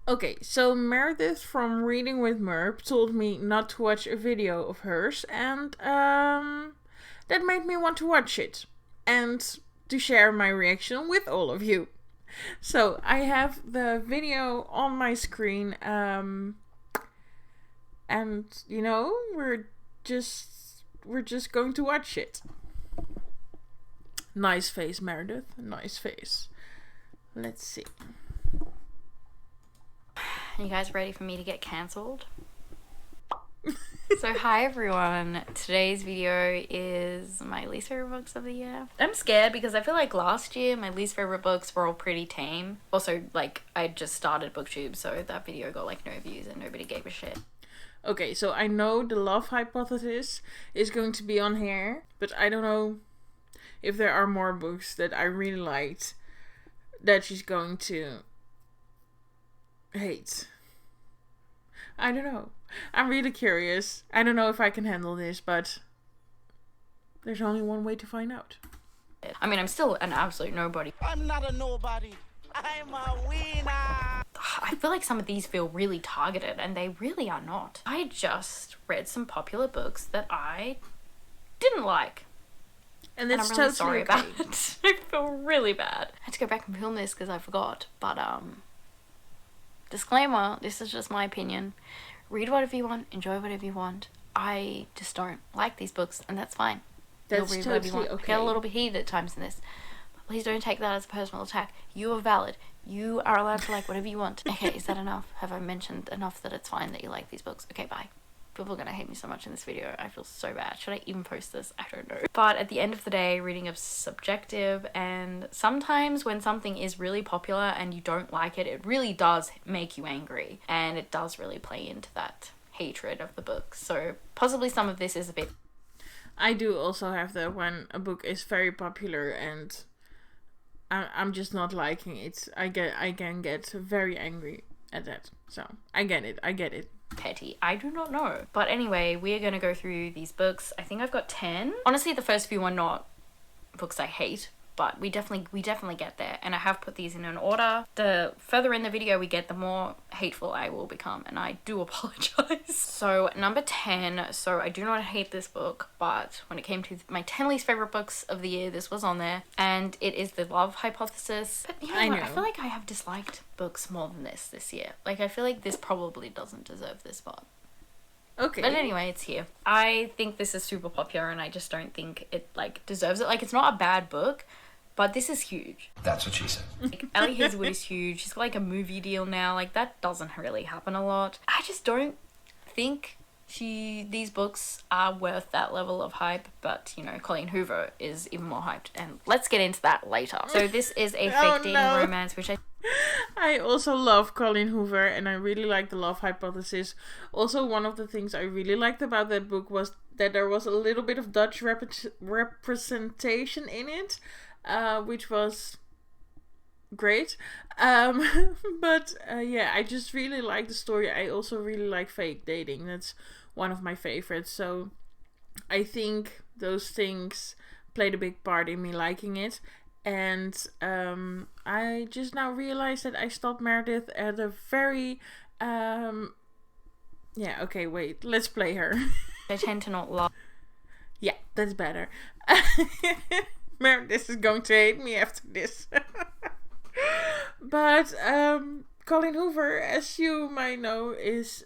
Okay, so Meredith from Reading with Merb told me not to watch a video of hers, and that made me want to watch it and to share my reaction with all of you. So I have the video on my screen, and we're just going to watch it. Nice face, Meredith. Nice face. Let's see. You guys ready for me to get cancelled? So hi everyone, today's video is my least favorite books of the year. I'm scared because I feel like last year my least favorite books were all pretty tame. Also, like, I just started booktube, so that video got like no views and nobody gave a shit. Okay, so I know the love hypothesis is going to be on here, but I don't know if there are more books that I really liked that she's going to hate. I don't know. I'm really curious. I don't know if I can handle this, but there's only one way to find out. I mean, I'm still an absolute nobody. I'm not a nobody. I'm a winner. I feel like some of these feel really targeted, and they really are not. I just read some popular books that I didn't like. And that's I'm really totally sorry okay. about it. I feel really bad. I had to go back and film this because I forgot. But, disclaimer, this is just my opinion. Read whatever you want, enjoy whatever you want. I just don't like these books, and that's fine. That's You'll read whatever you totally want. okay. I get a little bit heated at times in this. But please don't take that as a personal attack. You are valid. You are allowed to like whatever you want. Okay, is that enough? Have I mentioned enough that it's fine that you like these books? Okay, bye. People are gonna hate me so much in this video. I feel so bad. Should I even post this? I don't know. But at the end of the day, reading is subjective, and sometimes when something is really popular and you don't like it, it really does make you angry, and it does really play into that hatred of the book. So possibly some of this is a bit... I do also have that when a book is very popular and I'm just not liking it. I can get very angry at that. So I get it. petty. I do not know. But anyway, we are going to go through these books. I think I've got 10. Honestly, the first few are not books I hate, but we definitely get there. And I have put these in an order. The further in the video we get, the more hateful I will become, and I do apologize. So number 10. So I do not hate this book, but when it came to my 10 least favorite books of the year, this was on there, and it is The Love Hypothesis. But you know what? I feel like I have disliked books more than this year. Like, I feel like this probably doesn't deserve this spot. Okay. But anyway, it's here. I think this is super popular, and I just don't think it, like, deserves it. Like, it's not a bad book, but this is huge. That's what she said. Like, Ali Hazelwood is huge. She's got, like, a movie deal now. Like, that doesn't really happen a lot. I just don't think these books are worth that level of hype, but, you know, Colleen Hoover is even more hyped, and let's get into that later. So this is a fake dating romance, which I also love Colleen Hoover, and I really like The Love Hypothesis. Also, one of the things I really liked about that book was that there was a little bit of Dutch representation in it, which was great. But yeah, I just really like the story. I also really like fake dating. That's one of my favorites. So I think those things played a big part in me liking it. And I just now realized that I stopped Meredith at a very... yeah, okay, wait. Let's play her. I tend to not love. Yeah, that's better. Meredith is going to hate me after this. But Colleen Hoover, as you might know, is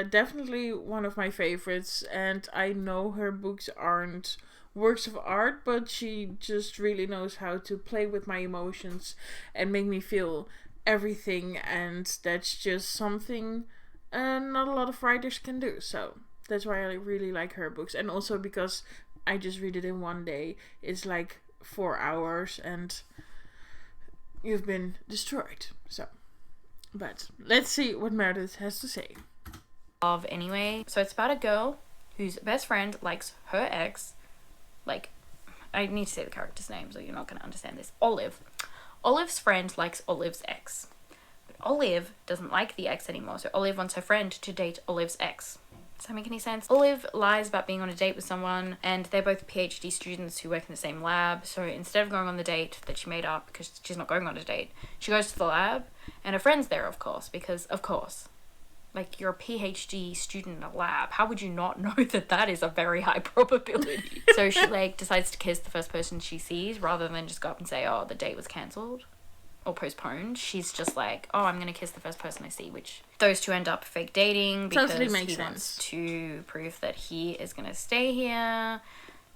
definitely one of my favorites. And I know her books aren't works of art, but she just really knows how to play with my emotions and make me feel everything, and that's just something not a lot of writers can do. So that's why I really like her books, and also because I just read it in one day. It's like 4 hours and you've been destroyed. So, but let's see what Meredith has to say. Love anyway. So it's about a girl whose best friend likes her ex. Like, I need to say the character's name, so you're not going to understand this. Olive. Olive's friend likes Olive's ex. But Olive doesn't like the ex anymore, so Olive wants her friend to date Olive's ex. Does that make any sense? Olive lies about being on a date with someone, and they're both PhD students who work in the same lab. So instead of going on the date that she made up, because she's not going on a date, she goes to the lab, and her friend's there, of course, because of course. Like, you're a PhD student in a lab. How would you not know that that is a very high probability? So she, like, decides to kiss the first person she sees rather than just go up and say, oh, the date was cancelled or postponed. She's just like, oh, I'm going to kiss the first person I see, which those two end up fake dating because Totally makes he sense. wants to prove that he is going to stay here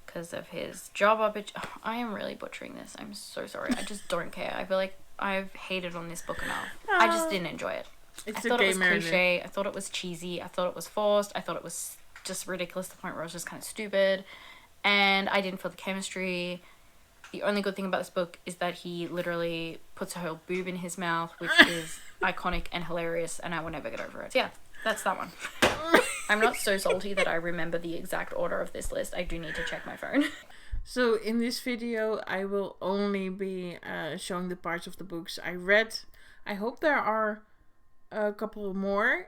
because of his job opportunity. I am really butchering this. I'm so sorry. I just don't care. I feel like I've hated on this book enough. I just didn't enjoy it. I thought it was cliche. I thought it was cheesy. I thought it was forced. I thought it was just ridiculous to the point where it was just kind of stupid. And I didn't feel the chemistry. The only good thing about this book is that he literally puts a whole boob in his mouth, which is iconic and hilarious, and I will never get over it. So yeah, that's that one. I'm not so salty that I remember the exact order of this list. I do need to check my phone. So in this video, I will only be showing the parts of the books I read. I hope there are a couple more.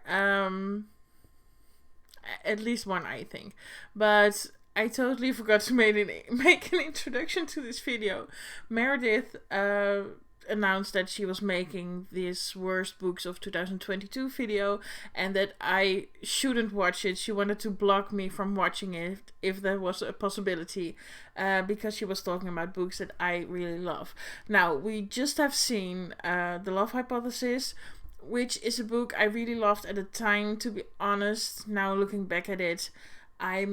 At least one, I think. But I totally forgot to make an introduction to this video. Meredith announced that she was making this worst books of 2022 video and that I shouldn't watch it. She wanted to block me from watching it if there was a possibility because she was talking about books that I really love. Now, we just have seen The Love Hypothesis, which is a book I really loved at the time, to be honest. Now looking back at it, I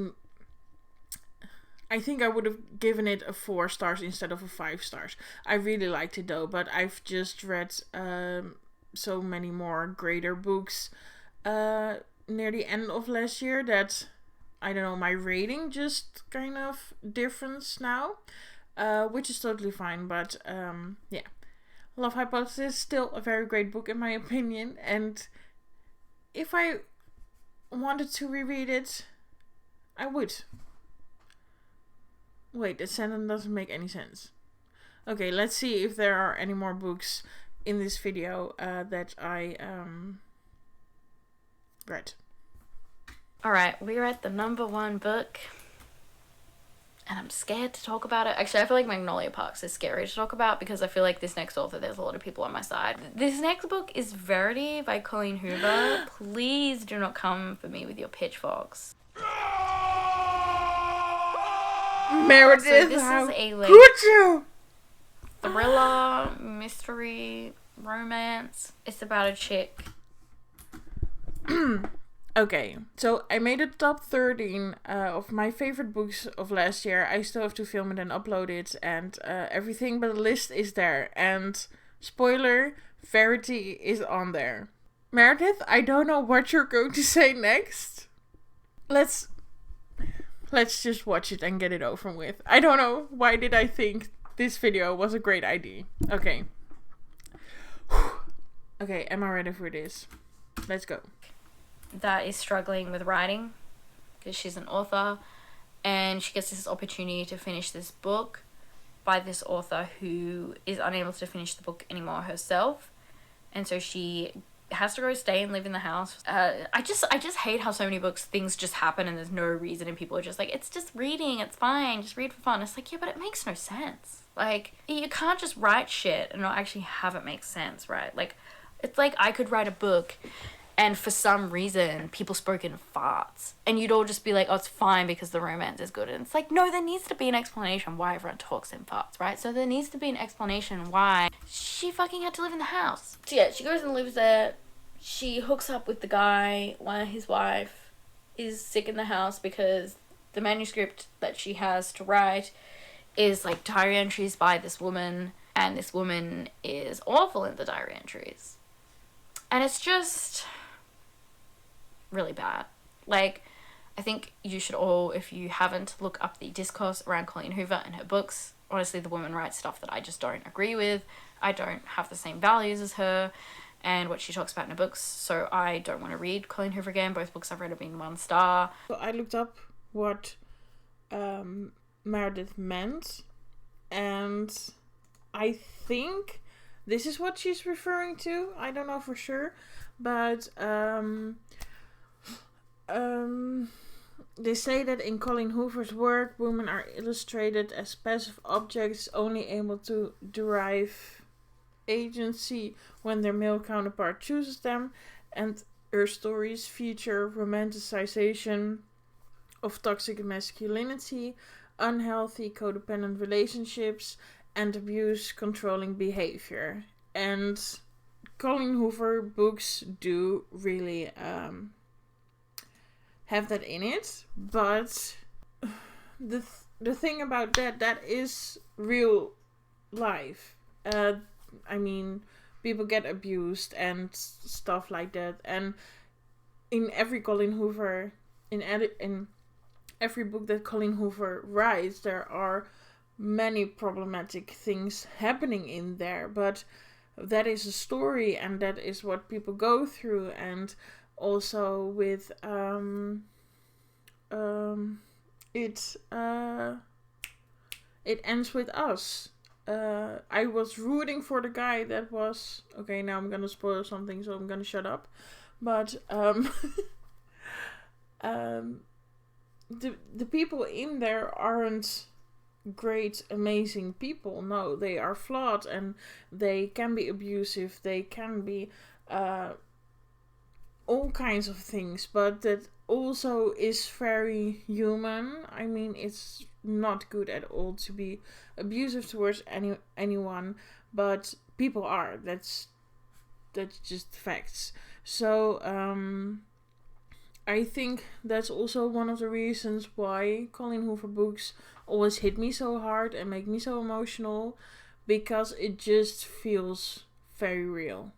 think I would have given it a 4 stars instead of a 5 stars. I really liked it though, but I've just read so many more greater books near the end of last year that, I don't know, my rating just kind of differs now, which is totally fine, but yeah. Love Hypothesis is still a very great book in my opinion, and if I wanted to reread it, I would. Wait, that sentence doesn't make any sense. Okay, let's see if there are any more books in this video that I read. Alright, we're at the number 1 book. And I'm scared to talk about it. Actually, I feel like Magnolia Parks is scary to talk about because I feel like this next author, there's a lot of people on my side. This next book is Verity by Colleen Hoover. Please do not come for me with your pitchforks. Meredith, So this how is a like could you? thriller, mystery, romance. It's about a chick. Okay, so I made a top 13 of my favorite books of last year. I still have to film it and upload it and everything, but the list is there. And spoiler, Verity is on there. Meredith, I don't know what you're going to say next. Let's just watch it and get it over with. I don't know, why did I think this video was a great idea? Okay. Okay, am I ready for this? Let's go. That is struggling with writing because she's an author, and she gets this opportunity to finish this book by this author who is unable to finish the book anymore herself, and so she has to go stay and live in the house. I just hate how so many books things just happen and there's no reason, and people are just like, it's just reading, it's fine, just read for fun. It's like, yeah, but it makes no sense. Like, you can't just write shit and not actually have it make sense, right? Like, it's like I could write a book and for some reason people spoke in farts and you'd all just be like, oh, it's fine because the romance is good. And it's like, no, there needs to be an explanation why everyone talks in farts, right? So there needs to be an explanation why she fucking had to live in the house. So yeah, she goes and lives there. She hooks up with the guy while his wife is sick in the house because the manuscript that she has to write is like diary entries by this woman, and this woman is awful in the diary entries. And it's just really bad. Like, I think you should all, if you haven't, look up the discourse around Colleen Hoover and her books. Honestly, the woman writes stuff that I just don't agree with. I don't have the same values as her and what she talks about in her books, so I don't want to read Colleen Hoover again. Both books I've read have been 1 star. So I looked up what Meredith meant, and I think this is what she's referring to. I don't know for sure, but They say that in Colleen Hoover's work, women are illustrated as passive objects only able to derive agency when their male counterpart chooses them, and her stories feature romanticization of toxic masculinity, unhealthy codependent relationships, and abuse controlling behavior. And Colleen Hoover books do really have that in it, but the thing about that is real life. I mean, people get abused and stuff like that, and in every Colleen Hoover, in every book that Colleen Hoover writes, there are many problematic things happening in there, but that is a story, and that is what people go through. And also with it ends with us. I was rooting for the guy that was... Okay, now I'm gonna spoil something, so I'm gonna shut up. But the people in there aren't great, amazing people. No, they are flawed, and they can be abusive. They can be all kinds of things, but that also is very human. I mean, it's not good at all to be abusive towards anyone, but people are. That's just facts. So I think that's also one of the reasons why Colleen Hoover books always hit me so hard and make me so emotional, because it just feels very real.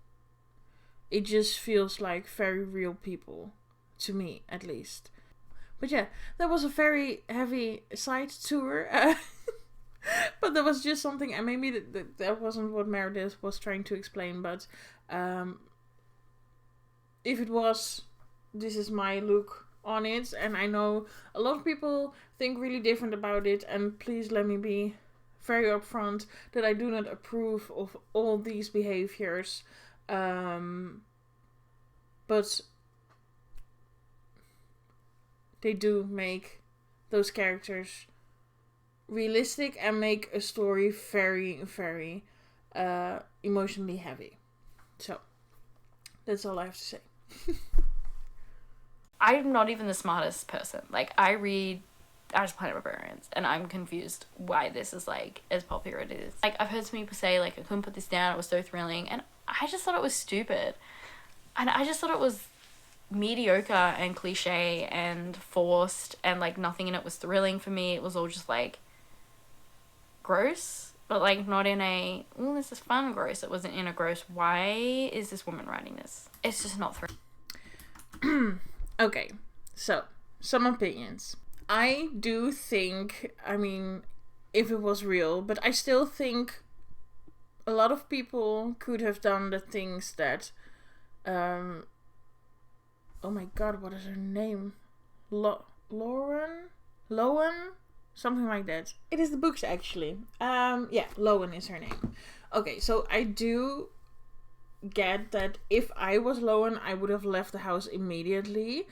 It just feels like very real people, to me at least. But yeah, that was a very heavy side tour. But that was just something, and maybe that wasn't what Meredith was trying to explain, but if it was, this is my look on it, and I know a lot of people think really different about it, and please let me be very upfront that I do not approve of all these behaviors. But they do make those characters realistic and make a story very, very emotionally heavy. So, that's all I have to say. I'm not even the smartest person. Like, I read Alice Planet Barbarians, and I'm confused why this is, like, as popular as it is. Like, I've heard some people say, like, I couldn't put this down, it was so thrilling, and I just thought it was stupid. And I just thought it was mediocre and cliche and forced, and, like, nothing in it was thrilling for me. It was all just, like, gross, but, like, not in a, oh, this is fun gross. It wasn't in a gross, why is this woman writing this? It's just not thrilling. Okay, so, some opinions. I do think, I mean, if it was real, but I still think a lot of people could have done the things that, oh my god, what is her name? Lowen? Something like that. It is the books, actually. Yeah, Lowen is her name. Okay, so I do get that if I was Lowen, I would have left the house immediately.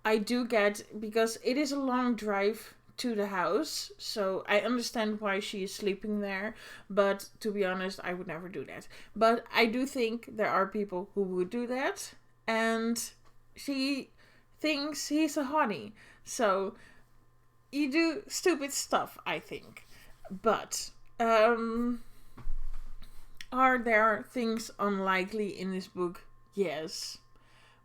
I do get, because it is a long drive to the house, so I understand why she is sleeping there, but to be honest, I would never do that. But I do think there are people who would do that, and she thinks he's a honey, so you do stupid stuff, I think. But are there things unlikely in this book? Yes.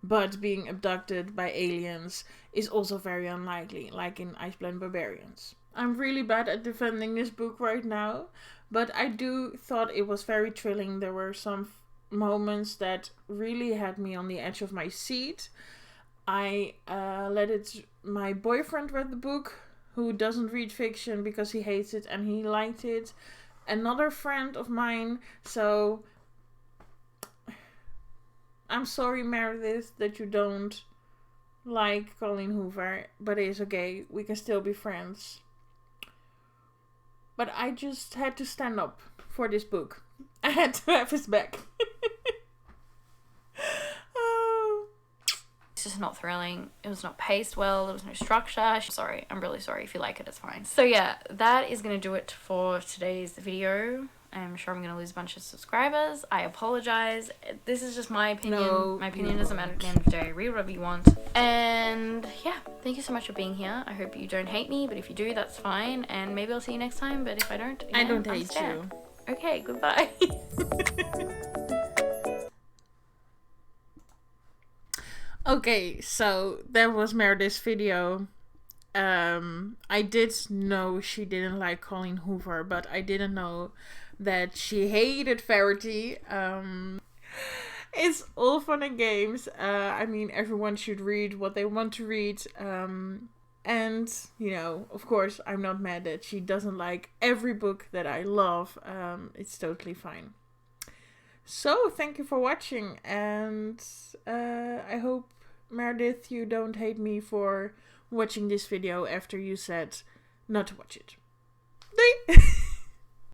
But being abducted by aliens is also very unlikely, like in Iceland Barbarians. I'm really bad at defending this book right now, but I do thought it was very thrilling. There were some moments that really had me on the edge of my seat. My boyfriend read the book, who doesn't read fiction because he hates it, and he liked it. Another friend of mine, so I'm sorry, Meredith, that you don't like Colleen Hoover, but it's okay. We can still be friends. But I just had to stand up for this book. I had to have his back. It's just not thrilling. It was not paced well. There was no structure. Sorry, I'm really sorry. If you like it, it's fine. So yeah, that is going to do it for today's video. I'm sure I'm going to lose a bunch of subscribers. I apologize. This is just my opinion. No, my opinion doesn't matter at the end of the day. Read whatever you want. And yeah, thank you so much for being here. I hope you don't hate me, but if you do, that's fine. And maybe I'll see you next time. But if I don't, I don't hate you. Okay, goodbye. Okay, so that was Meredith's video. I did know she didn't like Colleen Hoover, but I didn't know that she hated Verity. It's all fun and games. I mean, everyone should read what they want to read. And, you know, of course, I'm not mad that she doesn't like every book that I love. It's totally fine. So, thank you for watching. And I hope, Meredith, you don't hate me for watching this video after you said not to watch it. Doei!